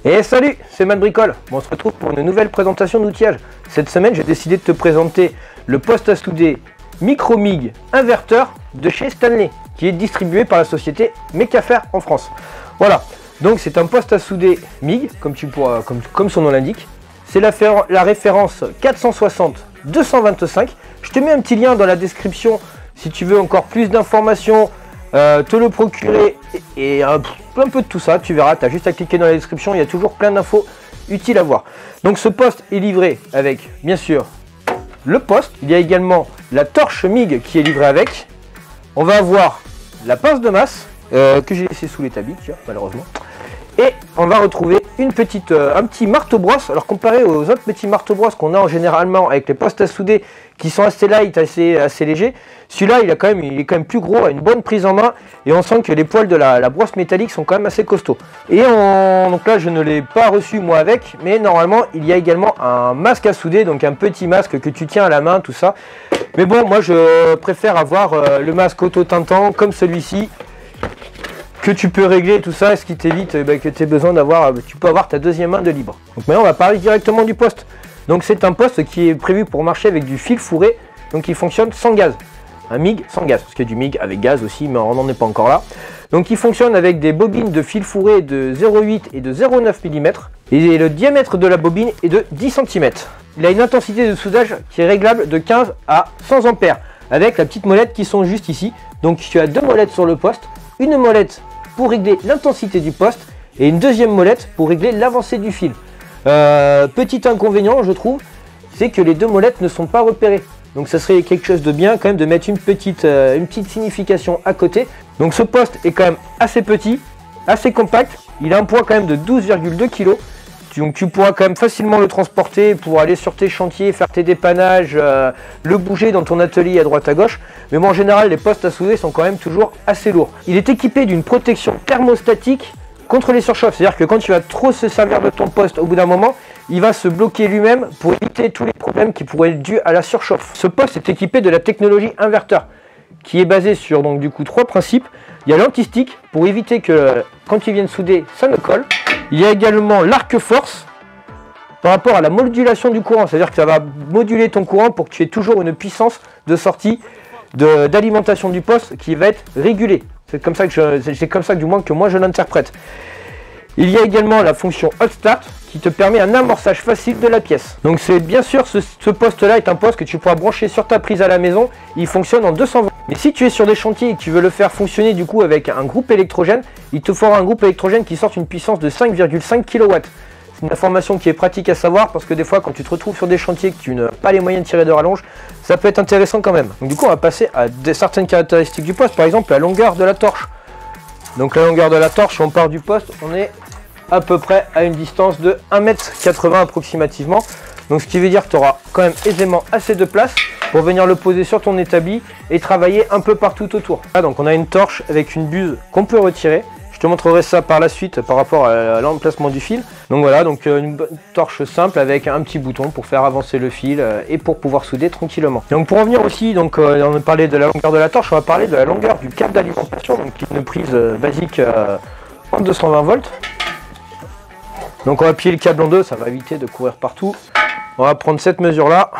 Et salut, c'est Matt Bricole. Bon, on se retrouve pour une nouvelle présentation d'outillage. Cette semaine, j'ai décidé de te présenter le poste à souder Micro MIG inverteur de chez Stanley, qui est distribué par la société Mecafer en France. Voilà, donc c'est un poste à souder MIG, comme son nom l'indique. C'est la référence 460-225. Je te mets un petit lien dans la description si tu veux encore plus d'informations. Te le procurer et un peu de tout ça, tu verras, tu as juste à cliquer dans la description, il y a toujours plein d'infos utiles à voir. Donc ce poste est livré avec, bien sûr, le poste. Il y a également la torche MIG qui est livrée avec. On va avoir la pince de masse que j'ai laissée sous l'établi, malheureusement. Et on va retrouver un petit marteau-brosse. Alors comparé aux autres petits marteaux-brosses qu'on a généralement avec les postes à souder qui sont assez light, assez légers, celui-là il est quand même plus gros, a une bonne prise en main et on sent que les poils de la brosse métallique sont quand même assez costauds. Et donc là je ne l'ai pas reçu moi avec, mais normalement il y a également un masque à souder, donc un petit masque que tu tiens à la main, tout ça. Mais bon, moi je préfère avoir le masque auto-tintant comme celui-ci, que tu peux régler tout ça, ce qui t'évite que tu aies besoin tu peux avoir ta deuxième main de libre. Donc maintenant on va parler directement du poste. Donc c'est un poste qui est prévu pour marcher avec du fil fourré, donc il fonctionne sans gaz. Un MIG sans gaz, parce qu'il y a du MIG avec gaz aussi, mais on n'en est pas encore là. Donc il fonctionne avec des bobines de fil fourré de 0,8 et de 0,9 mm, et le diamètre de la bobine est de 10 cm. Il a une intensité de soudage qui est réglable de 15 à 100 ampères, avec la petite molette qui sont juste ici. Donc tu as deux molettes sur le poste, une molette pour régler l'intensité du poste et une deuxième molette pour régler l'avancée du fil. Petit inconvénient, je trouve, c'est que les deux molettes ne sont pas repérées. Donc ça serait quelque chose de bien quand même de mettre une petite signification à côté. Donc ce poste est quand même assez petit, assez compact. Il a un poids quand même de 12,2 kg. Donc tu pourras quand même facilement le transporter pour aller sur tes chantiers, faire tes dépannages, le bouger dans ton atelier à droite à gauche. Mais bon, en général, les postes à souder sont quand même toujours assez lourds. Il est équipé d'une protection thermostatique contre les surchauffes. C'est-à-dire que quand tu vas trop se servir de ton poste, au bout d'un moment, il va se bloquer lui-même pour éviter tous les problèmes qui pourraient être dus à la surchauffe. Ce poste est équipé de la technologie inverteur, qui est basée sur donc du coup trois principes. Il y a l'anti-stick pour éviter que quand tu viennes souder, ça ne colle. Il y a également l'arc force par rapport à la modulation du courant, c'est-à-dire que ça va moduler ton courant pour que tu aies toujours une puissance de sortie d'alimentation du poste qui va être régulée. C'est comme ça que du moins que moi je l'interprète. Il y a également la fonction Hot Start qui te permet un amorçage facile de la pièce. Donc c'est bien sûr ce poste-là est un poste que tu pourras brancher sur ta prise à la maison. Il fonctionne en 220. Mais si tu es sur des chantiers et que tu veux le faire fonctionner du coup avec un groupe électrogène, il te faudra un groupe électrogène qui sorte une puissance de 5,5 kW. C'est une information qui est pratique à savoir parce que des fois quand tu te retrouves sur des chantiers que tu n'as pas les moyens de tirer de rallonge, ça peut être intéressant quand même. Donc du coup on va passer à certaines caractéristiques du poste, par exemple la longueur de la torche. Donc la longueur de la torche, on part du poste, on est à peu près à une distance de 1,80 m approximativement. Donc ce qui veut dire que tu auras quand même aisément assez de place pour venir le poser sur ton établi et travailler un peu partout autour. Là, donc on a une torche avec une buse qu'on peut retirer. Je te montrerai ça par la suite par rapport à l'emplacement du fil. Donc voilà, donc une torche simple avec un petit bouton pour faire avancer le fil et pour pouvoir souder tranquillement. Donc pour en venir aussi, donc on a parlé de la longueur de la torche, on va parler de la longueur du câble d'alimentation, donc qui est une prise basique en 220 volts. Donc on va plier le câble en deux, ça va éviter de courir partout. On va prendre cette mesure là.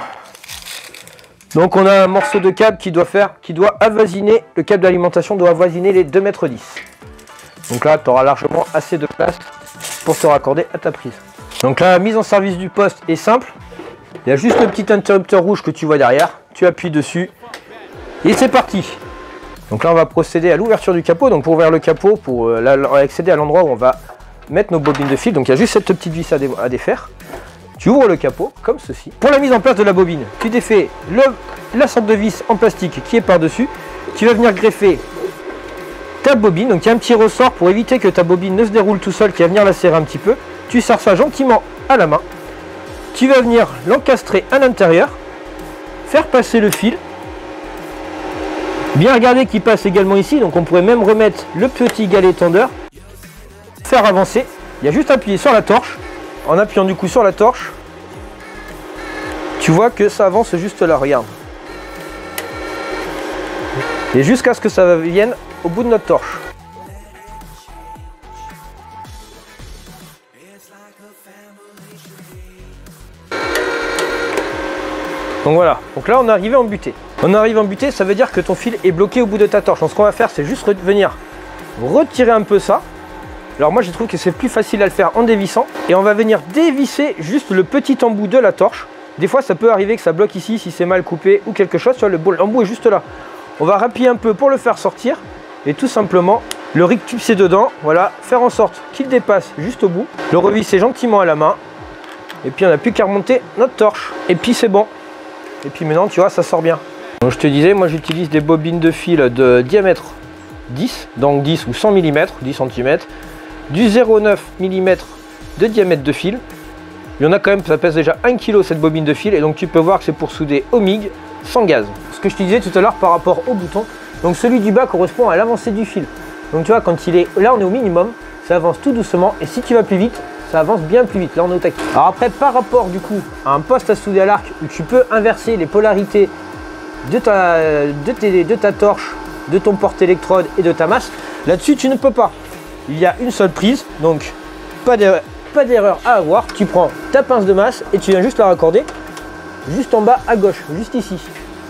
Donc on a un morceau de câble qui doit avoisiner, le câble d'alimentation doit avoisiner les 2,10 m. Donc là tu auras largement assez de place pour te raccorder à ta prise. Donc la mise en service du poste est simple. Il y a juste le petit interrupteur rouge que tu vois derrière. Tu appuies dessus et c'est parti. Donc là on va procéder à l'ouverture du capot. Donc pour ouvrir le capot, pour accéder à l'endroit où on va mettre nos bobines de fil, donc il y a juste cette petite vis à défaire. Tu ouvres le capot comme ceci. Pour la mise en place de la bobine, tu défais la sorte de vis en plastique qui est par dessus. Tu vas venir greffer ta bobine, donc il y a un petit ressort pour éviter que ta bobine ne se déroule tout seul, qui va venir la serrer un petit peu. Tu serres ça gentiment à la main. Tu vas venir l'encastrer à l'intérieur, faire passer le fil Bien regarder qu'il passe également ici, donc on pourrait même remettre le petit galet tendeur, faire avancer. Il y a juste à appuyer sur la torche. En appuyant du coup sur la torche, tu vois que ça avance juste là, regarde. Et jusqu'à ce que ça vienne au bout de notre torche. Donc voilà, donc là on est arrivé en butée. On arrive en butée, ça veut dire que ton fil est bloqué au bout de ta torche. Donc ce qu'on va faire, c'est juste venir retirer un peu ça. Alors moi je trouve que c'est plus facile à le faire en dévissant. Et on va venir dévisser juste le petit embout de la torche. Des fois ça peut arriver que ça bloque ici si c'est mal coupé ou quelque chose. Tu vois, l'embout est juste là. On va rappuyer un peu pour le faire sortir. Et tout simplement le rectupser dedans. Voilà, faire en sorte qu'il dépasse juste au bout. Le revisser gentiment à la main. Et puis on n'a plus qu'à remonter notre torche. Et puis c'est bon. Et puis maintenant, tu vois, ça sort bien. Donc je te disais, moi j'utilise des bobines de fil de diamètre 10, donc 10 ou 100 mm, 10 cm, du 0,9 mm de diamètre de fil. Il y en a quand même, ça pèse déjà 1 kg cette bobine de fil, et donc tu peux voir que c'est pour souder au MIG sans gaz. Ce que je te disais tout à l'heure par rapport au bouton, donc celui du bas correspond à l'avancée du fil. Donc tu vois, quand il est là, on est au minimum, ça avance tout doucement, et si tu vas plus vite, ça avance bien plus vite. Là on est au taquet. Alors après, par rapport du coup à un poste à souder à l'arc où tu peux inverser les polarités de ta torche, de ton porte-électrode et de ta masse, là-dessus tu ne peux pas. Il y a une seule prise, donc pas d'erreur à avoir. Tu prends ta pince de masse et tu viens juste la raccorder juste en bas à gauche, juste ici.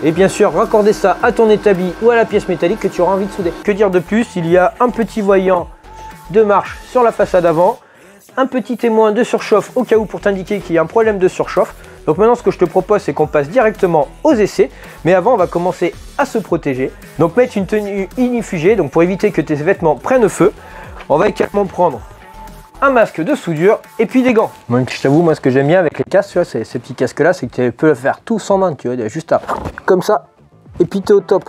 Et bien sûr raccorder ça à ton établi ou à la pièce métallique que tu auras envie de souder. Que dire de plus? Il y a un petit voyant de marche sur la façade avant, un petit témoin de surchauffe au cas où pour t'indiquer qu'il y a un problème de surchauffe. Donc maintenant ce que je te propose, c'est qu'on passe directement aux essais, mais avant on va commencer à se protéger. Donc mettre une tenue ignifugée, donc pour éviter que tes vêtements prennent feu. On va également prendre un masque de soudure et puis des gants. Donc je t'avoue, moi ce que j'aime bien avec les casques, tu vois, ces petits casques là, c'est que tu peux le faire tout sans main, tu vois, juste à, comme ça, et puis tu es au top.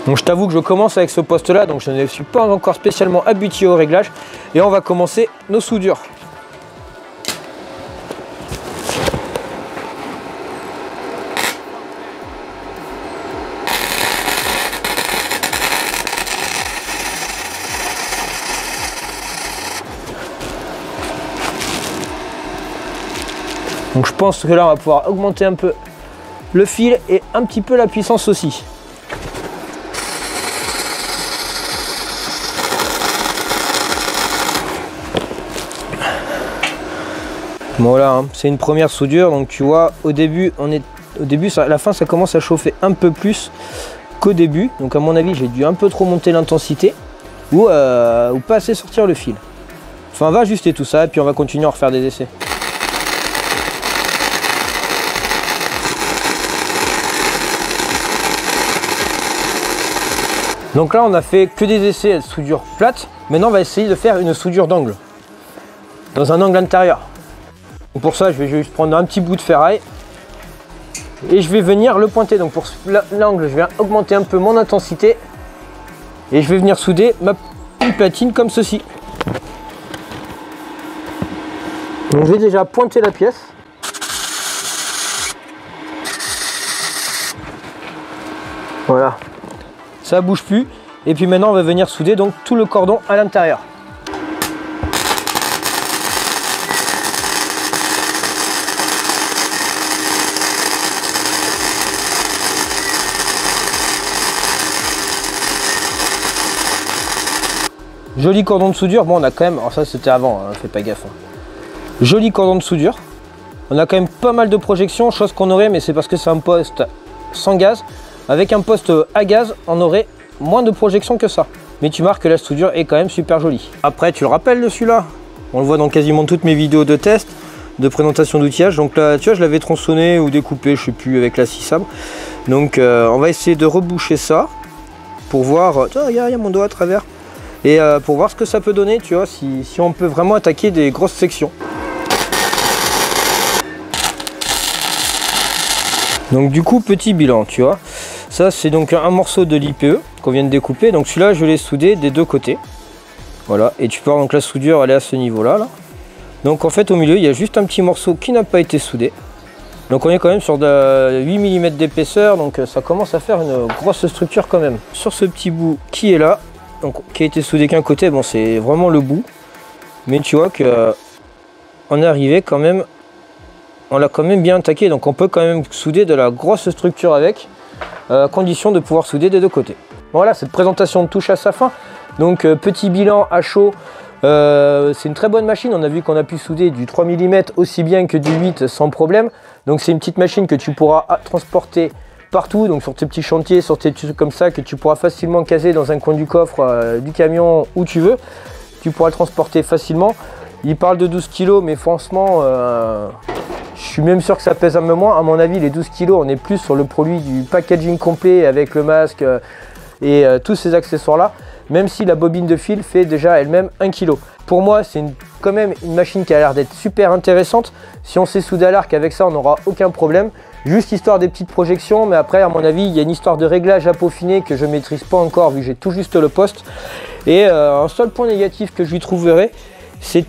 Donc je t'avoue que je commence avec ce poste là, donc je ne suis pas encore spécialement habitué au réglage, et on va commencer nos soudures. Donc je pense que là on va pouvoir augmenter un peu le fil et un petit peu la puissance aussi. Voilà, hein, c'est une première soudure, donc tu vois au début à la fin ça commence à chauffer un peu plus qu'au début, donc à mon avis j'ai dû un peu trop monter l'intensité ou pas assez sortir le fil. Enfin on va ajuster tout ça et puis on va continuer à refaire des essais. Donc là on a fait que des essais de soudure plate. Maintenant on va essayer de faire une soudure d'angle, dans un angle intérieur. Donc pour ça je vais juste prendre un petit bout de ferraille et je vais venir le pointer. Donc pour l'angle je vais augmenter un peu mon intensité et je vais venir souder ma platine comme ceci. Donc je vais déjà pointer la pièce. Voilà. Ça bouge plus, et puis maintenant on va venir souder donc tout le cordon à l'intérieur. Joli cordon de soudure. Bon on a quand même, alors ça c'était avant, hein, fais pas gaffe, hein. Joli cordon de soudure. On a quand même pas mal de projections, chose qu'on aurait, mais c'est parce que c'est un poste sans gaz. Avec un poste à gaz, on aurait moins de projections que ça. Mais tu marques que la soudure est quand même super jolie. Après, tu le rappelles celui-là, on le voit dans quasiment toutes mes vidéos de test, de présentation d'outillage. Donc là, tu vois, je l'avais tronçonné ou découpé, je sais plus, avec la scie sabre. Donc on va essayer de reboucher ça pour voir. Il y a mon doigt à travers. Et pour voir ce que ça peut donner, tu vois, si on peut vraiment attaquer des grosses sections. Donc du coup, petit bilan, tu vois. Ça, c'est donc un morceau de l'IPE qu'on vient de découper. Donc celui-là, je l'ai soudé des deux côtés. Voilà, et tu peux voir donc la soudure, elle est à ce niveau-là. Là. Donc en fait, au milieu, il y a juste un petit morceau qui n'a pas été soudé. Donc on est quand même sur de 8 mm d'épaisseur, donc ça commence à faire une grosse structure quand même. Sur ce petit bout qui est là, donc qui a été soudé qu'un côté, bon c'est vraiment le bout, mais tu vois que on est arrivé quand même, on l'a quand même bien attaqué, donc on peut quand même souder de la grosse structure avec, à condition de pouvoir souder des deux côtés. Voilà, cette présentation touche à sa fin. Donc petit bilan à chaud, c'est une très bonne machine. On a vu qu'on a pu souder du 3 mm aussi bien que du 8 sans problème. Donc c'est une petite machine que tu pourras transporter partout, donc sur tes petits chantiers, sur tes petits trucs comme ça, que tu pourras facilement caser dans un coin du coffre du camion où tu veux. Tu pourras le transporter facilement. Il parle de 12 kg, mais franchement, je suis même sûr que ça pèse un peu moins. À mon avis, les 12 kg, on est plus sur le produit du packaging complet avec le masque et tous ces accessoires-là, même si la bobine de fil fait déjà elle-même 1 kg. Pour moi, c'est quand même une machine qui a l'air d'être super intéressante. Si on sait souder à l'arc avec ça, on n'aura aucun problème. Juste histoire des petites projections, mais après, à mon avis, il y a une histoire de réglage à peaufiner que je ne maîtrise pas encore, vu que j'ai tout juste le poste. Et un seul point négatif que je lui trouverais, ce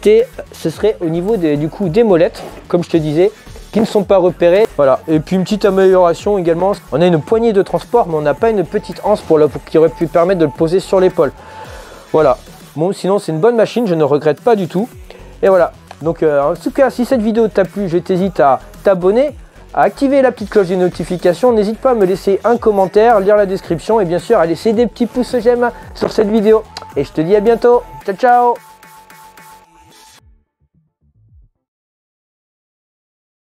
serait au niveau des molettes, comme je te disais, qui ne sont pas repérées. Voilà. Et puis une petite amélioration également, on a une poignée de transport, mais on n'a pas une petite anse qui aurait pu permettre de le poser sur l'épaule. Voilà. Bon, sinon c'est une bonne machine, je ne regrette pas du tout. Et voilà. Donc en tout cas, si cette vidéo t'a plu, je t'hésite à t'abonner, à activer la petite cloche des notifications. N'hésite pas à me laisser un commentaire, lire la description et bien sûr à laisser des petits pouces j'aime sur cette vidéo. Et je te dis à bientôt. Ciao ciao.